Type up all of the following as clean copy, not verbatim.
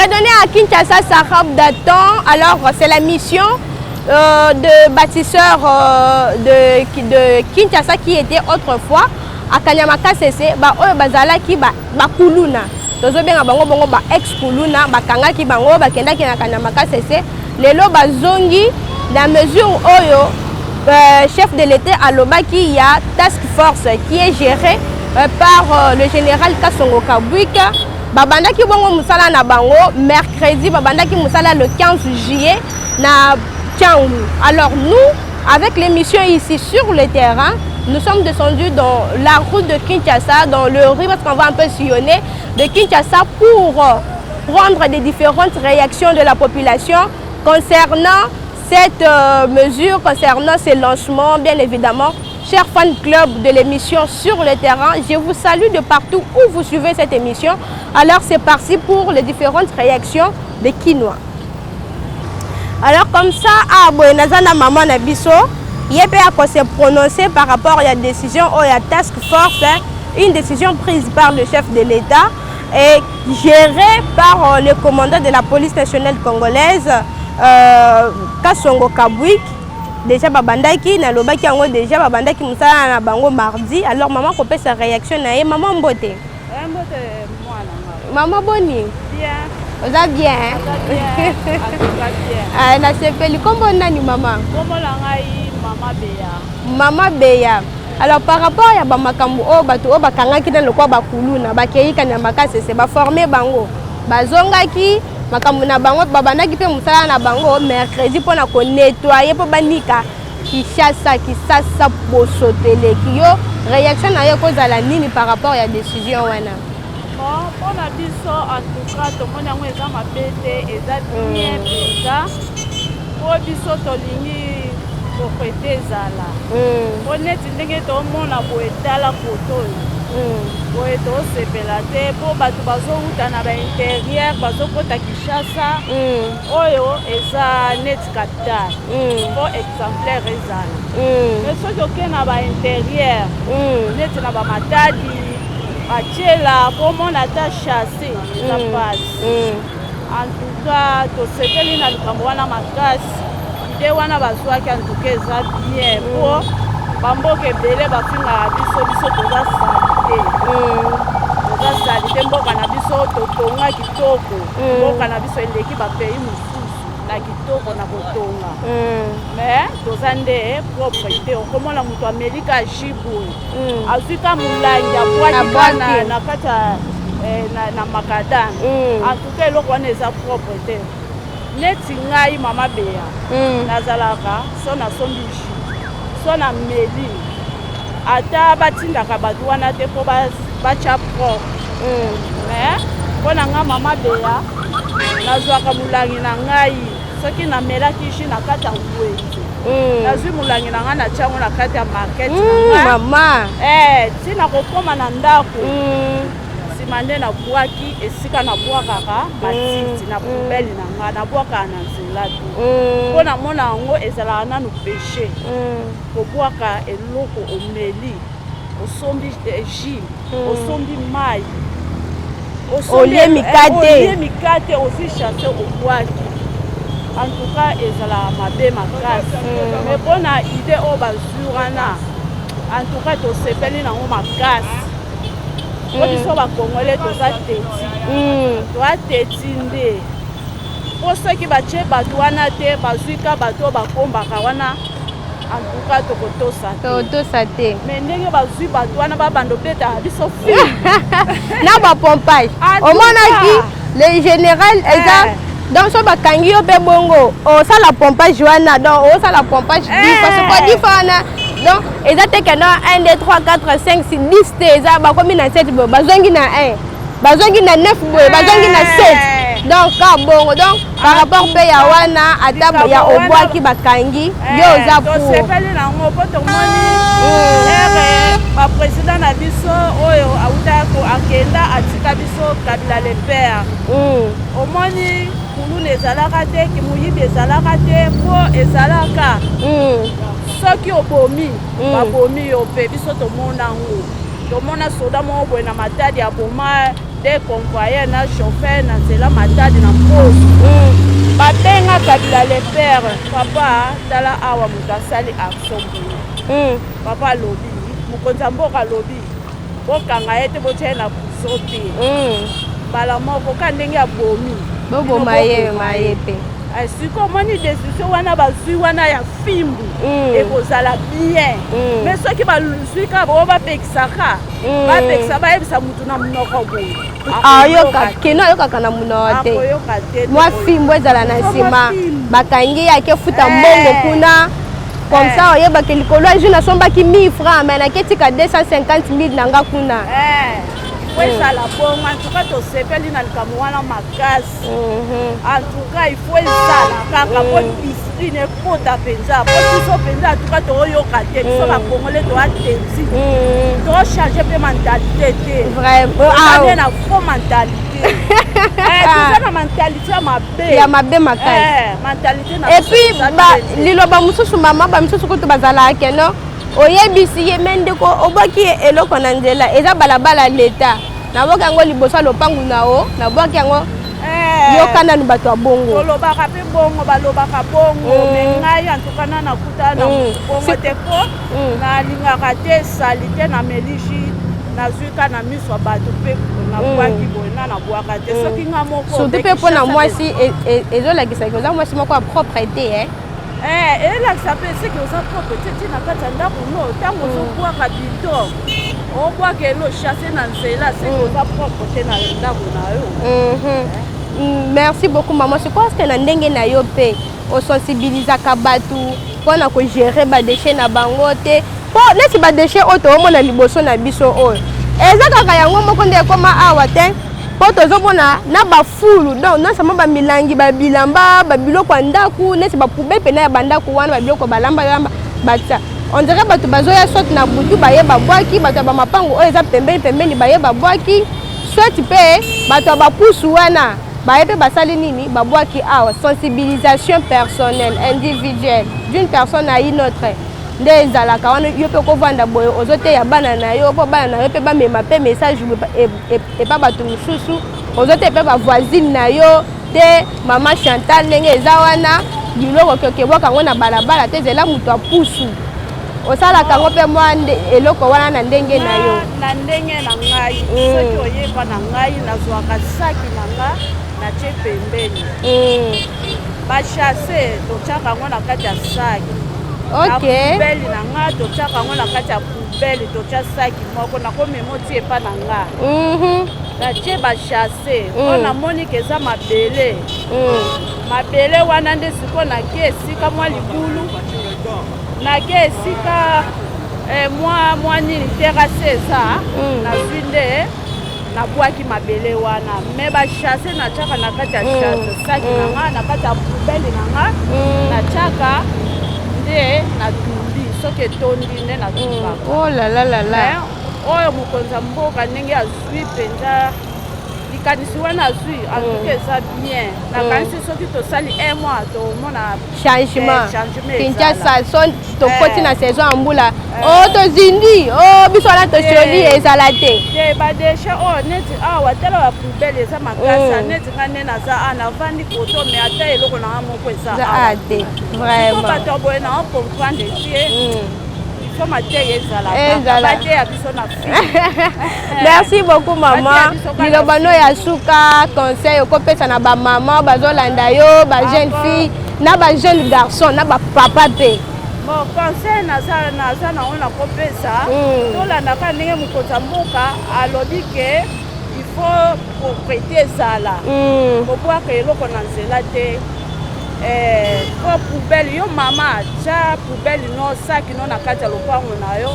Redonner à Kinshasa Sarab Daton. Alors, c'est la mission de bâtisseur de Kinshasa qui était autrefois à Kanyamaka CC. Oyo bazala ki ba kuluna. Tozo bien bango bango ba ex kuluna ba kanga ki bango ba kenda ki na Kanyamaka CC. Lelo bazongi dans mesure oyo chef de l'État à Lobaki, il y a task force qui est gérée par le général Kasongo Kabwika. Babanda ki bongo musala na bango mercredi, babanda ki musala le 15 juillet na Tchangu. Alors nous, avec l'émission ici sur le terrain, nous sommes descendus dans la route de Kinshasa, dans le riz, parce qu'on va un peu sillonner de Kinshasa pour prendre des différentes réactions de la population concernant cette mesure, concernant ces lancements, bien évidemment. Chers fan club de l'émission sur le terrain, je vous salue de partout où vous suivez cette émission. Alors c'est parti pour les différentes réactions des Kinois. Alors comme ça, Nazana Maman Nabiso, il y a se prononcer par rapport à la décision ou à la task force, une décision prise par le chef de l'État et gérée par le commandant de la police nationale congolaise, Kasongo Kabwik. Déjà babandaki na lobaki yango déjà babandaki musala na bango mardi. Alors maman kopé sa réaction na ye maman mbote. Mbote mwana. Maman boni. Bien. Oza bien. Ah na sepeli kombo nani maman? Kombo la ngai Mama Beya. Mama Beya. Alors par rapport ya ba makambu o bato o bakangaki na lokwa bakuluna bakei Kanyamaka CC ba former bango. Bazongaki makambu na bango babandaki pe musala na bango mercredi pona ko nettoyer po banika Kinshasa kisasa bosoteleki yo réaction na yo kozala nini par rapport ya décision wana? Bon pona biso en tout cas to mona ngo eza mabete eza bien pesa po biso tolingi ko kwete zala poneti ndenge to mona bo etala photo boye tosepela te mpo bato bazowuta na baintérieur bazokota Kinshasa oyo eza neti capitale mpo exemplaire ezala mais soki oke na baintérieur neti na bamatadi batiela mpo mona ata chasse eza pasi en tout cas tosepeli na likambo wana makasi ide wana bazwaki en tout cas eza bien mpo bamboka ebele bafingaka biso toza sali te toza sali te mboka na biso totonga kitoko mboka na biso eleki bapays mosusu na kitoko na kotonga mais toza nde propre te okomona moto amelika jiboye azwika molangi abwakika na kati na makadana en tout cas eloko wana eza propre te neti ngai Mama Beya nazalaka so nasombi jus so na meli ata batindaka bato wana te mpo batya propre mais mpo na ngai Mama Beya nazwaka molangi na ngai soki namelaki jus na kati ya ngwete nazwi molangi na ngai natyango na kati ya market mama ntina kokoma na ndako nsima nde nabwaki esika nabwakaka matiti na poubele na ngai nabwakaka na nzela te mpo namona yango ezalaka nanu péché kobwaka eloko omeli osombi jus osombi mai olie mikate osi chasse obwaki en tout cas ezalaka mabe makasi mais mpo na ide oyo bazwi wana en tout cas tosepeli nango makasi po biso bakongole toza teti nde po soki batie bato wana te bazwika bato bakombaka wana en tout cas tokotosa te mais ndenge bazwi bato wana babanda obetaka biso fi na bapompage omonaki le général eza donc so bakangi yo mpe bongo osala pompage wana donc osala pompage parce que di fa wana donc eza teke no 1 2 3 4 5 6 10 te eza bakomi na 7 boye bazongi na 1 bazongi na 9 boye bazongi na 7 donc ka bongo donc par rapport mpe ya wana ata ya obwaki bakangi yo oza tosepeli nango mpo tomoni baprésident na biso oyo auta akenda atika biso Kabila le père omoni kuluna ezalaka te kimuyibi ezalaka te mpo ezalaka soki obomi babomi yo mpe biso tomona ngo tomona soda moko boye na matadi aboma de convoyeur na chauffeur na nzela matadi na mposo babengaka bila le père papa tala awa moto asali action boye papa alobi mokonzi ya mboka alobi bokanga ye te botia ye na puso te mbala moko ka ndenge ya bomi boboma ye pe siko omoni décision wana bazwi wana ya fimbu ekozala bien mais soki bazwi kaka bao bapekisaka bapekisa bayebisa mutu na monoko boye keno ayokaka na monoko te mwa fimbu ezala na nsima bakangi yake futa mbongo kuna comme ça oyebaka likolo ya jour nasombaki 1000 francs mais naketika 250 000 nanga kuna po ezala bongo antuka tosepeli na likambo wana makasi antuka ifo ezala kaka po discipline ekota mpenza po biso mpenza antuka tooyoka te biso bakongole toatenzi tochange mpe mentalité te ane na faux mentalité toza na mentalité ya mabe makasi mentalité et puis liloba mosusu mama bamisusu kutu bazalaka no oyebisi ye me ndeko obwaki eloko na nzela eza balabala leta naboki yango liboso ya lopangu na o naboki yango yokana ni bato ya bongo tolobaka mpe bongo balobaka bongo me ngai antukana nakuta na bongo te po nalingaka te sali te na melishi nazwika na miso ya bato mpe nabwaki boye na nabwaka te soki nga moko surtout mpe mpo na mwasi ezolakisaki oza mwasi moko ya propre te elakisa mpe seki oza propre te ti na kati ya ndako no ntango ozobwaka bidon obwaka elo chasse na nzela seki oza propre te na ndako na yo merci beaucoup mama sikoske na ndenge na yo mpe osensibilizaka bato mpona kogere badeshe na bango te mpo neti badeshe oyo toomona liboso na biso oyo eza kaka yango moko nde ekoma awa te mpo tozomona na bafulu donc nosama bamilangi babilamba babiloko ya ndako neti bapube pena ya bandako wana babiloko balamba batia on dirait bato bazoya soki na butu baye babwaki bato ya bamapango oyo eza pembeni baye babwaki soki mpe bato ya bapusu wana baye mpe basali nini babwaki awa sensibilisation personnelle individuelle d'une personne à une autre nde ezalaka wana yo mpe kovanda boye ozoteya bana na yo mpo bana na yo mpe bamema mpe message epa bato mosusu ozoteya mpe bavoisine na yo te mama Chantal ndenge eza wana biloko okebwaka yango na balabala te ezela moto apusu osalaka yango mpe mwa eloko wana na ndenge na yo na ndenge na ngai soki oyeba na ngai nazwaka saki na nga natie pembeni bachasse totyaka yango na kati ya saki poubele na nga totyaka yango na kati ya poubele totya saki moko nakomema otie epa na nga natie bachasse mpo namoni ke eza mabele mabele wana nde sikoyo nakie esika mwa libulu nakie esika mwa nini terase eza nazwi nde nabwaki mabele wana me bachasse natyaka na kati ya saki na nga na kati ya poubele na nga natyaka nde natumbi soki etondi nde natumbaka oyo mokonzi ya mboka ndenge azwi mpenza likanisi wana azwi antuka eza bien nakanisi soki tosali un mois tomona changement kinshasa so tokoti na saison ya mbula tozindi biso wana tosioli ezala te badeshe oyo neti awa tala bapoubele eza makasa neti nga nde naza navandi koto me ata eloko nanga moko eza awa te vraiment bato boye nanga comprendre tie merci beaucoup mama liloba no ya suka conseil okopesa na bamama bazolanda yo bajeune fille na bajeune garçon na bapapa mpe bon conseil naza nango nakopesa tolandaka ndenge mokonzi ya mboka alobi ke il faut propriété ezala kobwaka eloko na nzela te po poubele yo mama tya poubele no saki no na kati ya lopango na yo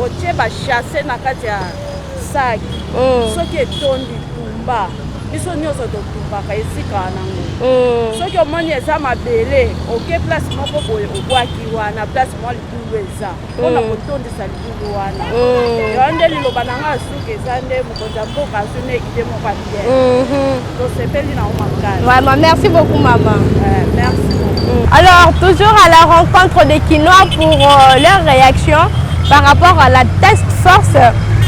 otie bachasse na kati ya saki soki etondi tumba biso nyonso totumbaka esika nango soki omoni eza mabele oke place moko boye obwaki wana place mwa libulu eza mpona kotondisa libulu wana yo nde liloba na nga suki eza nde mokonzi ya mboka azwi nde ide moko ya bien tosepeli nango makasi. Vraiment, merci beaucoup maman. Merci beaucoup. Alors toujours à la rencontre des Kinois pour leur réaction par rapport à la task force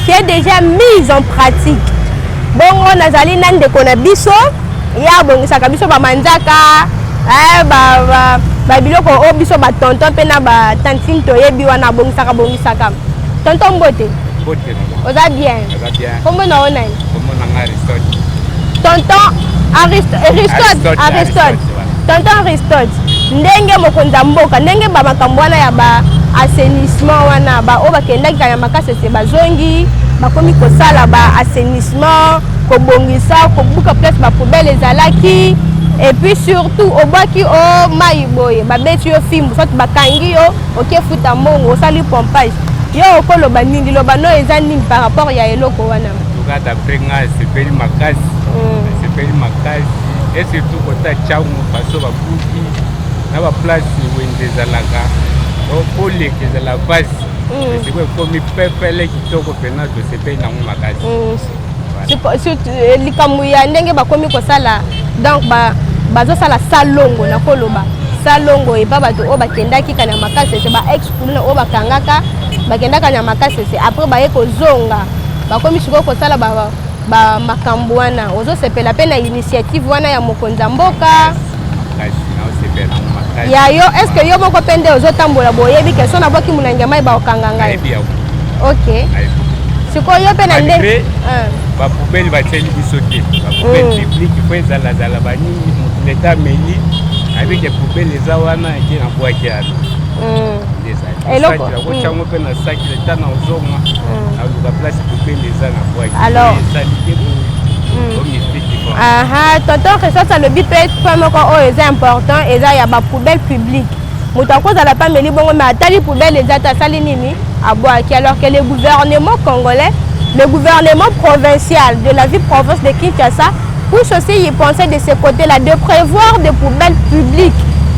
qui est déjà mise en pratique. bongo nazali na ndeko na biso ya bongisaka biso bamanzaka ba biloko o biso ba tonton pe na ba tantine toyebi wana bongisaka tonton mbote oza bien kombo na ona tonton Aristote tonton Aristote ndenge mokonza mboka ndenge ba makambo wana ya ba assainissement wana ba o bakendaki kanya makasi se bazongi bakomi kosala ba assainissement kobongisa kobuka place ba poubelle ezalaki et puis surtout obaki o mai boye babeti yo fimbu soit bakangi yo okefuta mbongo osali pompage yo okoloba nini loba no eza nini par rapport ya eloko wana tuka d'après nga sepeli makasi et surtout kota changu baso bakuki na ba place wende ezalaka okoleka ezala basi sikoyo ekomi pepele kitoko pena tosepeli nango makasi likambo ya ndenge bakomi kosala donc bazosala salongo na koloba salongo epa bato oyo bakendaki kanya makasi ese baexpulina oyo bakangaka bakendaka na makasi ese après baye kozonga bakomi sikoyo kosala makambo wana ozosepela mpe na initiative wana ya mokonza mboka ya yo est ce que yo moko mpe nde ozotambola boyebi keso na boki molangi mai baokanga ngai ok sikoyo yo mpe na nde bapoubele batieli biso te bapoubele publique po ezalazala banini leta ameli abike poubele eza wana eke na bwaki ano kocango mpe na saki leta na ozonga aluka place poubele eza na bwaki ezali te tonton Christophe alobi mpe point moko oyo eza important eza ya bapoubele publique moto akozala mpe ameli bongo me atali poubele eza te asali nini abwaki alors que le gouvernement congolais le gouvernement provincial de la ville province de Kinshasa puisse aussi y penser de ce côté-là, de prévoir des poubelles publiques.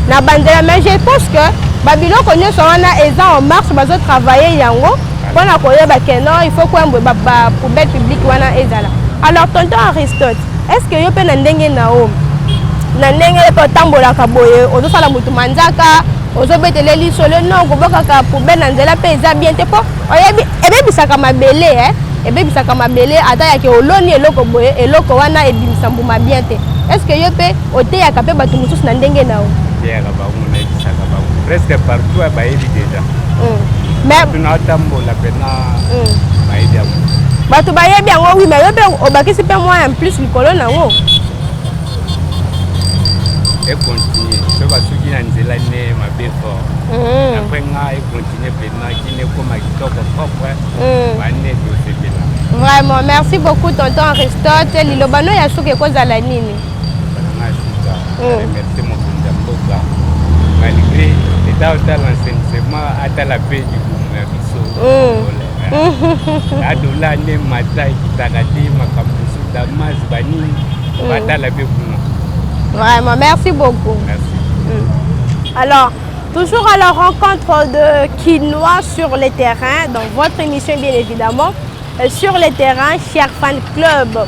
Mais je pense que Babiloko nyonso wana eza en marche bazo travailler yango pona koyeba que non il faut qu'on ba poubelle publique wana ezala. Alors tonton Aristote, est-ce que yo pe na ndenge na o na ndenge pe tambola ka boye ozo sala mutu manzaka ozo beteleli solo non koboka ka poubelle na nzela pe eza bien te po oyebi ebebisaka mabele ebebisaka mabele ata yake oloni eloko boye eloko wana ebimisa mbuma bien te. Est-ce que yo pe oteyaka pe bato mosusu na ndenge na o presque partout à Baïdi déjà. Mais tu n'as pas la peine à Baïdi. Bato Baïdi bien oui mais au baki c'est pas moi en plus le colonne en haut. Et continue. Je vais soutenir Angela né ma belle fort. Après moi et continuer maintenant qui n'est comme à kitoko propre. Bané de ce pays. Vraiment merci beaucoup tonton Aristote Lilobano ya souke koza la nini. Merci mon Kunjamboka. Malgré l'état de l'enseignement à la paix du gouvernement. Adoula ne matai kitagati makamusu damas bani bata la paix. Vraiment, merci beaucoup. Merci. Alors, toujours à la rencontre de Kinois sur les terrains, dans votre émission bien évidemment, sur les terrains, chers fan club.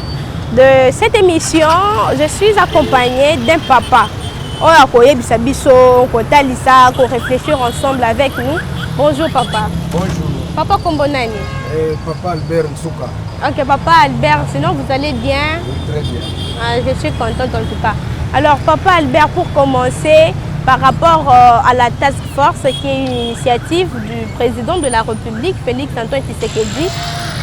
De cette émission, je suis accompagnée d'un papa. On a réfléchir ensemble avec nous. Bonjour papa. Bonjour. Papa Kombonani. Papa Albert Nsouka. Ok papa Albert, sinon vous allez bien? Oui, très bien. Je suis contente en tout cas. Alors papa Albert, pour commencer, par rapport à la task force qui est une initiative du président de la République, Félix Antoine Tshisekedi.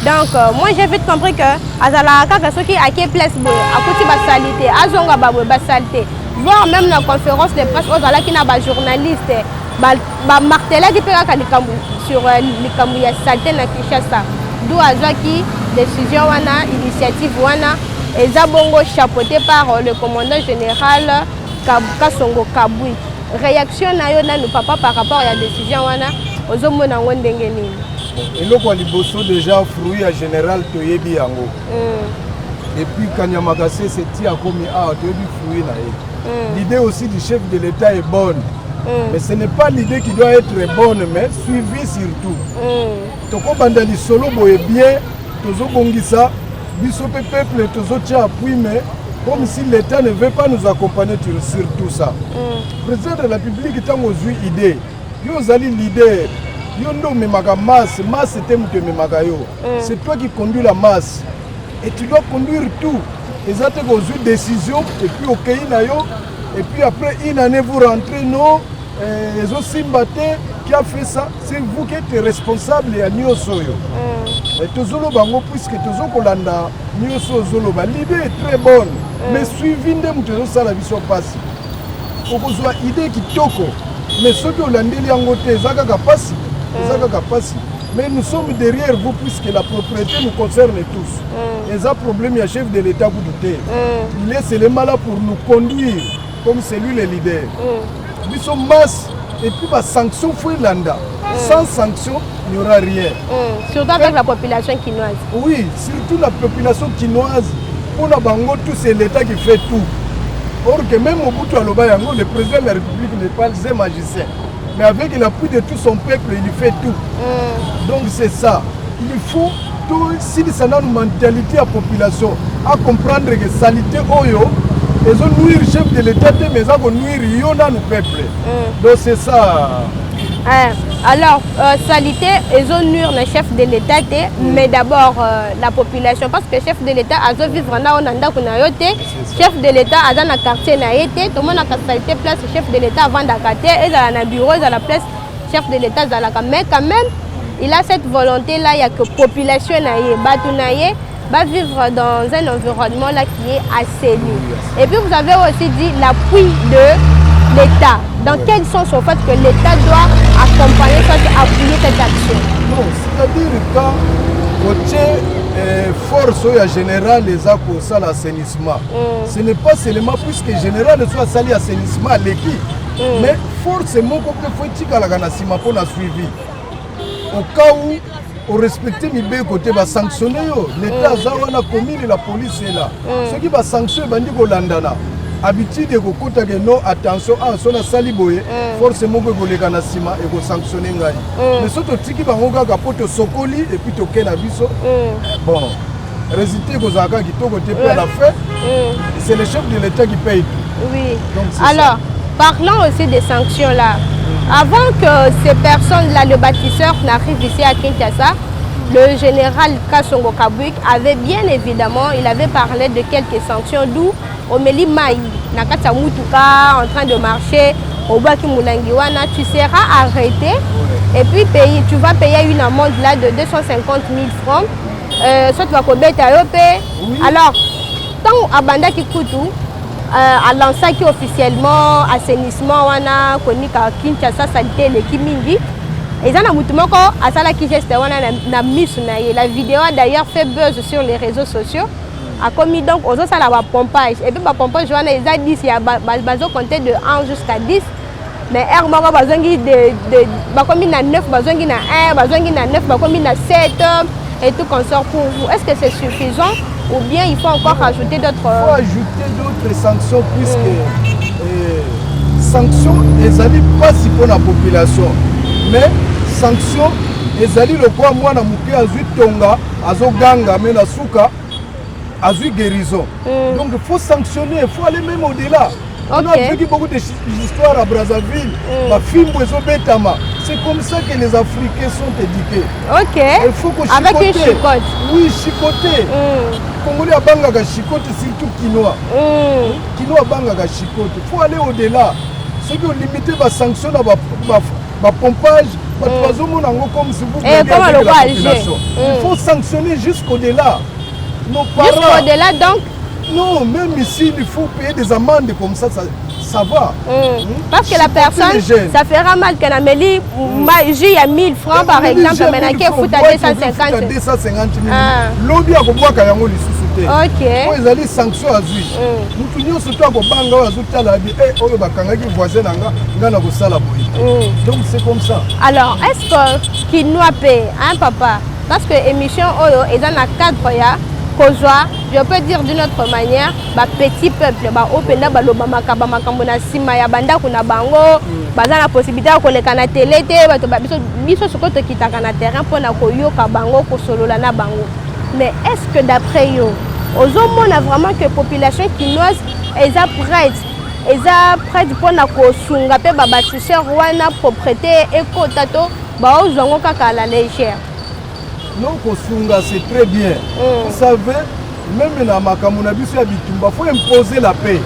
Donc moi j'ai vite compris que Azala Kaka Soki a qui place à côté de salité, à Zonga Babou salité. Voir même la conférence de presse aux ala qui n'a pas journaliste martelé qui peut sur les camouilles saleté na Kinshasa. D'où Azaki décision wana initiative wana et Zabongo chapeauté par le commandant général Kasongo Kabui. Réaction na yo na nous papa par rapport à la décision wana ozomona ngondenge nini. Eloko liboso déjà fruit à général toyebi yango. Depuis Kanyamakase c'est tia komi a toyebi fruit na ye. L'idée aussi du chef de l'État est bonne. Mais ce n'est pas l'idée qui doit être bonne, mais suivie surtout. Toko bandali solo boye bien, tozo bongisa, biso peuple tozo tia appui, mais comme si l'État ne veut pas nous accompagner sur tout ça. Le président de la République est une idée. Yo zali leader. Yo ndo memaka masse, masse c'était mutu memaka yo. C'est toi qui conduis la masse. et tu dois conduire tout. Ils ont une décision et puis au pays et puis après une année vous rentrez, non, ils ont Simbaté qui a fait ça, c'est vous qui êtes responsable à Nyosoyo. Et Tozolo Bango, puisque Tozo Kolanda, Nyoso Zoloba, l'idée est très bonne, mais suivi de Moutozo Salaviso Passi. Pour que soit idée qui toko, mais ceux qui ont landé les angotés, Zagaka Passi, mais nous sommes derrière vous puisque la propriété nous concerne tous. Et ça problème, il y a chef de l'État pour douter. Il est seulement là pour nous conduire comme c'est lui le leader. Nous sommes masse et puis la sanction Fouilanda. Sans sanction, il n'y aura rien. Surtout avec la population quinoise. Oui, surtout la population quinoise. Pour la Bango, tout c'est l'État qui fait tout. Or que même au bout de Alobayango, le président de la République n'est pas un magicien. Mais avec l'appui de tout son peuple, il fait tout. Donc c'est ça. Il faut tout, si c'est une mentalité à la population, à comprendre que salité oyo, ils ont nuire le chef de l'État, mais ils ont nuire le peuple. Donc c'est ça. Alors, salité, ils ont nuire le chef de l'État, mais d'abord la population, parce que le chef de l'État a vivre dans le chef de l'État a dans le quartier, tout le monde a salité place chef de l'État avant d'accater, et dans le bureau, dans la place chef de l'État, mais quand même, il a cette volonté-là, il y a que la population va vivre dans un environnement là qui est assaini. Et puis vous avez aussi dit l'appui de l'État. Dans quel sens au fait que l'État doit accompagner, appuyer cette action? Non, c'est-à-dire quand côté force générale les a pour ça l'assainissement. Ce n'est pas seulement puisque général soit sali assainissement à l'équipe, mais force mon côté faut que la ganasima pour la suivi. Au cas où on respecte les côté va sanctionner l'État a commis la police est là. Ce qui va sanctionner bandi ko landana. Habitude de kokota que non attention à son saliboye forcément que les ganasima et ko sanctionner ngai. Mais surtout tiki bango ka poto sokoli et puis to kena biso. Bon, résultat ko zaka qui to côté pour la fin. C'est le chef de l'État qui paye tout. Oui. Donc, alors, parlons aussi des sanctions là. Avant que ces personnes-là, le bâtisseur n'arrive ici à Kinshasa, le général Kassongo Kabouik avait bien évidemment, il avait parlé de quelques sanctions, d'où Omeli Maï, Nakata Mutuka, en train de marcher, au Baki Moulangiwana, tu seras arrêté et puis tu vas payer une amende là de 250 000 francs, soit tu vas commettre à Yopé. Alors, tant Abanda Kikutu, à lancé officiellement assainissement wana konika Kinshasa salité le Kimingi et ça na mutumoko asala ki geste wana na misu na ye. La vidéo a d'ailleurs fait buzz sur les réseaux sociaux a commis donc aux autres la pompage et puis ba pompage wana ils a dit il y a bazo compter de 1 jusqu'à 10 mais air moko bazongi de ba commis na 9 bazongi na 1 bazongi na 9 ba commis na 7 et tout consort pour vous. Est-ce que c'est suffisant ou bien il faut encore rajouter d'autres... Il faut ajouter d'autres sanctions puisque sanctions, elles n'allient pas si pour la population. Mais sanctions, elles allient le quoi moi, je suis tonga, azo ganga, mais na souka, azo guérison. Donc il faut sanctionner, il faut aller même au-delà. On a vécu beaucoup d'histoires à Brazzaville, c'est comme ça que les Africains sont éduqués. Ok. Il faut que avec une chicote. Oui, chicoter. Congolais à Bangaga chicote, surtout quinoa. Quinoa Bangaga chicote. Il faut aller au-delà. Ceux qui ont limité la sanction, le pompage, comme si vous voulez la population. Il faut sanctionner jusqu'au-delà. Jusqu'au-delà donc. Non, même ici, il faut payer des amendes comme ça va. Parce que la personne, ça fera mal que Namélie, il y a 1000 francs par exemple, maintenant qu'il faut à 250 000. 250 000. Lobby à Boboa Kayango, les sous-soutés. Ok. Ils allaient sanctions à lui. Nous finissons surtout à Bobanga, à Zoutala, et Bakanga qui voisin, Ngana Gosala Boy. Donc c'est comme ça. Alors, est-ce que Kinoa paye, hein, papa? Parce que l'émission Oyo est dans le cadre. Je peux dire d'une autre manière, petit peuple, openda baloba makaba makambo na sima ya banda kuna bango, baza na possibilité ko leka na télé te, bato biso soko to kitaka na terrain pour na koyoka bango ko solola na bango. Mais est-ce que d'après yo, ozomona vraiment que population quinoise est prête pour na ko sunga pe ba bâtisseur wana propriété éco tato ba ozongo kaka la légère? Non, Kosunga, c'est très bien. Vous savez, même na makambo na biso ya bitumba faut imposer la paix.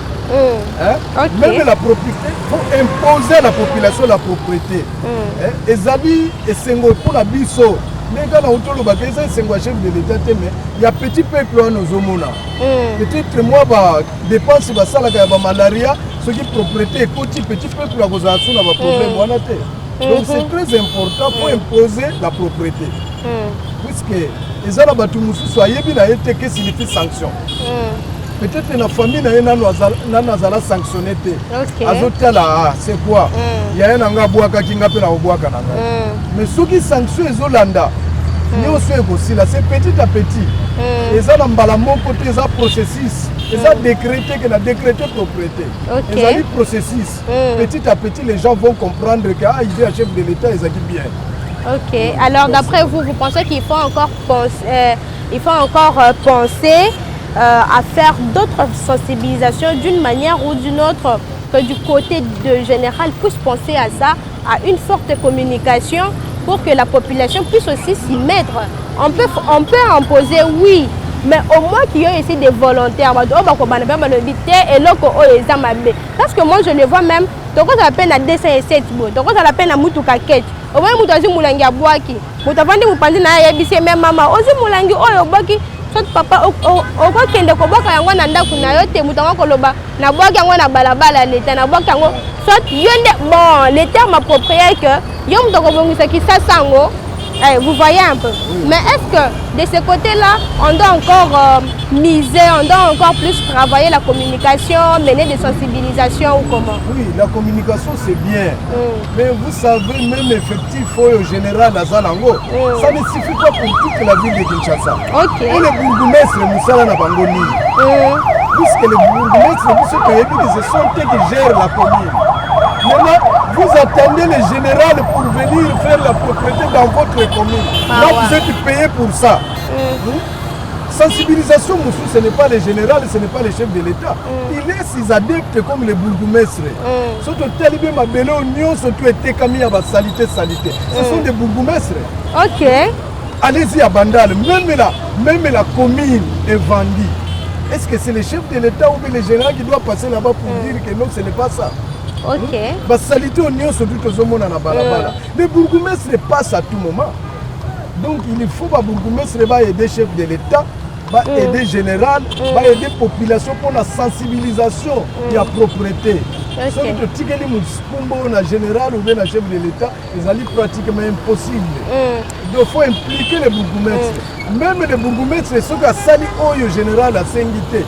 Même la propriété, il faut imposer à la population la propriété. Ezali esengo pour la biso. Mais quand on entend le bagage, c'est un chef de l'État, mais il y a petit peuple en Ozomona. Peut-être moi, dépense la malaria, ce qui est propriété, petit peuple a un problème. Donc c'est très important pour imposer la propriété. Puisque les Alabatoumus soient bien été que signifie sanction. Peut-être la famille n'a sanctionné. C'est quoi? Il y a un angabouaka qui n'a pas la mais ceux qui sanctionnent les Hollandais, c'est petit à petit. Et ça, dans mon côté, c'est un processus. Et ça, décrété que la décrété propriété. Et ça, le processus. Petit à petit, les gens vont comprendre que il est un chef de l'État, ils agissent bien. Ok. Alors, d'après vous, vous pensez qu'il faut encore penser, à faire d'autres sensibilisations d'une manière ou d'une autre, que du côté de général puisse penser à ça, à une forte communication pour que la population puisse aussi s'y mettre. On peut imposer, oui, mais au moins qu'il y ait ici des volontaires. Parce que moi je le vois même, donc on appelle à 207, donc on appelle à Mutuka Ketch. Au moins Mutazi Moulangi à Boaki, Moutavandi Moupandi na Yabisi, même maman, Ozi Moulangi, oh Boaki. Soit papa okokende koboka yango na ndako na yo te mutango koloba na boka yango na balabala l'État na boka yango soit yonde bon l'État m'approprié que yo mutoko bongisa ki sasango. Vous voyez un peu. Oui. Mais est-ce que de ce côté-là, on doit encore miser, on doit encore plus travailler la communication, mener des sensibilisations ou comment? Oui, la communication c'est bien. Mais vous savez, même effectif au général à Zalango, ça ne suffit pas pour toute la ville de Kinshasa. Ok. Et les bourgmestres, Moussala Nabangoni, puisque les bourgmestres, ce sont eux qui gèrent la commune. Maintenant, vous attendez les générales pour venir faire la propriété dans votre commune. Là, vous êtes payé pour ça. Sensibilisation, ce n'est pas les générales, ce n'est pas les chefs de l'État. Il laisse ses adeptes comme les bourgmestres. Surtout Talibé Mabelo, Union, surtout été Camille à salité. Ce sont des bourgmestres. Ok. Allez-y à Bandal, même la commune est vendue. Est-ce que c'est les chefs de l'État ou les généraux qui doivent passer là-bas pour dire que non, ce n'est pas ça? Ok. La salité au Nyon, surtout aux hommes dans la balabala. Les bourgmestres passent à tout moment. Donc il faut que les bourgmestres aider les chefs de l'État, aider les généraux, aider la population pour la sensibilisation et la propriété. Sauf que si tu as un général ou un chef de l'État, c'est pratiquement impossible. Il faut impliquer les bourgmestres. Même les bourgmestres, ceux qui ont sali au général à Saint-Guité,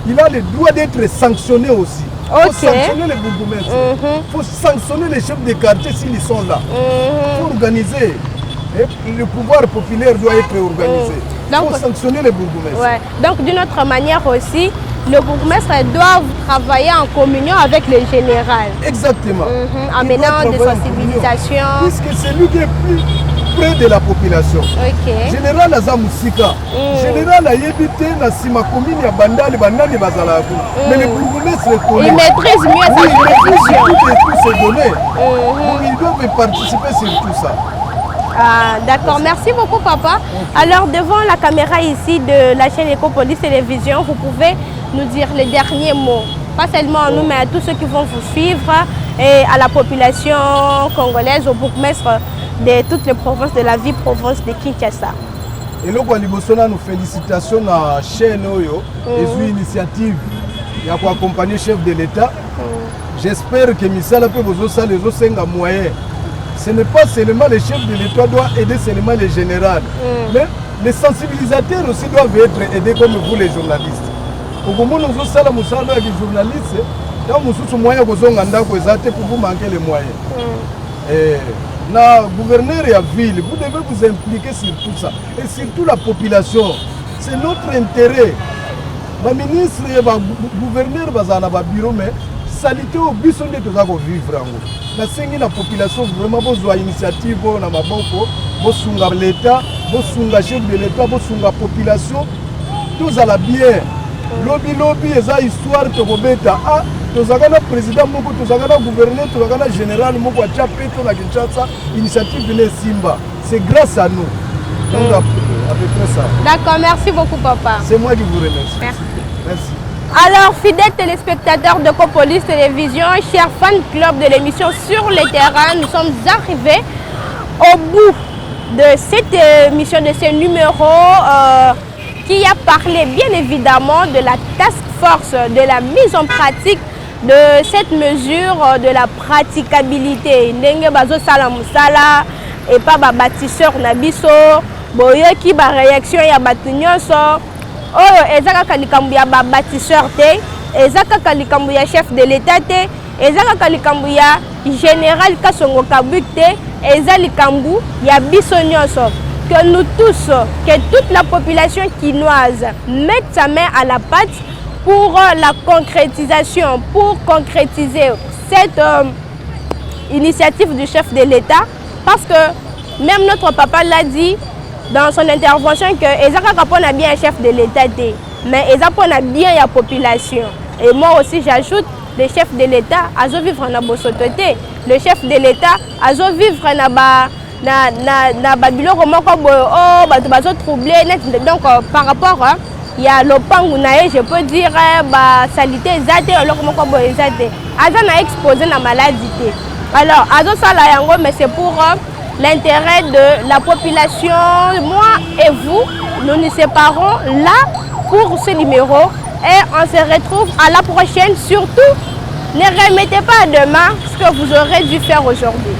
il a le droit d'être sanctionné aussi. Il faut sanctionner les bourgmestres. Il faut sanctionner les chefs de quartier s'ils sont là. Il faut organiser. Et le pouvoir populaire doit être organisé. Il faut sanctionner les bourgmestres. Ouais. Donc d'une autre manière aussi, le bourgmestre doit travailler en communion avec les généraux. Exactement. En menant des sensibilisations. Puisque c'est lui qui est plus près de la population. Général Azamoussika. Général a évité la Sima commune à Bandali Bazalakou. Mais les bourgmestres connaissent. Il maîtrise mieux sa juridiction. Tous ces données. Donc ils doivent participer sur tout ça. D'accord, merci beaucoup papa. Alors devant la caméra ici de la chaîne Ecopolis Télévision, vous pouvez nous dire les derniers mots. Pas seulement à nous, mais à tous ceux qui vont vous suivre et à la population congolaise, au bourgmestre de toutes les provinces de la vie province de Kinshasa. Et là, nous félicitations à la chaîne Oyo et une initiative pour accompagner le chef de l'État. J'espère que Misala peut vous aussi les autres moyens. Ce n'est pas seulement les chefs de l'État qui doivent aider seulement les généraux. Mais les sensibilisateurs aussi doivent être aidés comme vous les journalistes. Au moment où nous sommes les journalistes, quand nous sommes moyens pour vous manquer les moyens. Le gouverneur et la ville, vous devez vous impliquer sur tout ça. Et surtout la population. C'est notre intérêt. Le ministre et le gouverneur sont dans le bureau, mais salité au but de vivre. La population vraiment besoin d'initiative na maboko, bosunga l'État, bosunga chef de l'État, bosunga population, tous à la bien. Lobby eza histoire to kobeta ah tozakana président moko tozakana gouverneur tozakana général moko acha peto na Kinshasa initiative de Simba. C'est grâce à nous. Donc À peu près ça. D'accord, merci beaucoup, papa. C'est moi qui vous remercie. Merci. Merci. Alors, fidèles téléspectateurs de Copolis Télévision, chers fans club de l'émission Sur le terrain, nous sommes arrivés au bout de cette émission, de ce numéro qui a parlé bien évidemment de la task force, de la mise en pratique de cette mesure de la praticabilité. Ndenge bazo sala musala et pas ba bâtisseur na biso, boye ki ba réaction ya batu nyonso. Oyo ezaka likambo ya ba bâtisseur te, ezaka likambo ya chef de l'état te, ezaka likambo ya général Kasongo Kabwik te, eza likambo ya biso nyonso. Que nous tous, que toute la population quinoise mette sa main à la pâte pour la concrétisation, pour concrétiser cette initiative du chef de l'État, parce que même notre papa l'a dit dans son intervention que Ezaka Kapon a bien un chef de l'État, mais Ezaka a bien la population. Et moi aussi j'ajoute, le chef de l'État a vivre dans Bosototé, le chef de l'État a vivre na biloko moko boyo oh bato bazo troublé net. Donc par rapport il y a lopangu nae, je peux dire ba salité ezate eloko moko boyo ezate aza na exposé na maladie te. Alors azo sala yango, mais c'est pour l'intérêt de la population. Moi et vous, nous nous séparons là pour ce numéro et on se retrouve à la prochaine. Surtout, ne remettez pas à demain ce que vous aurez dû faire aujourd'hui.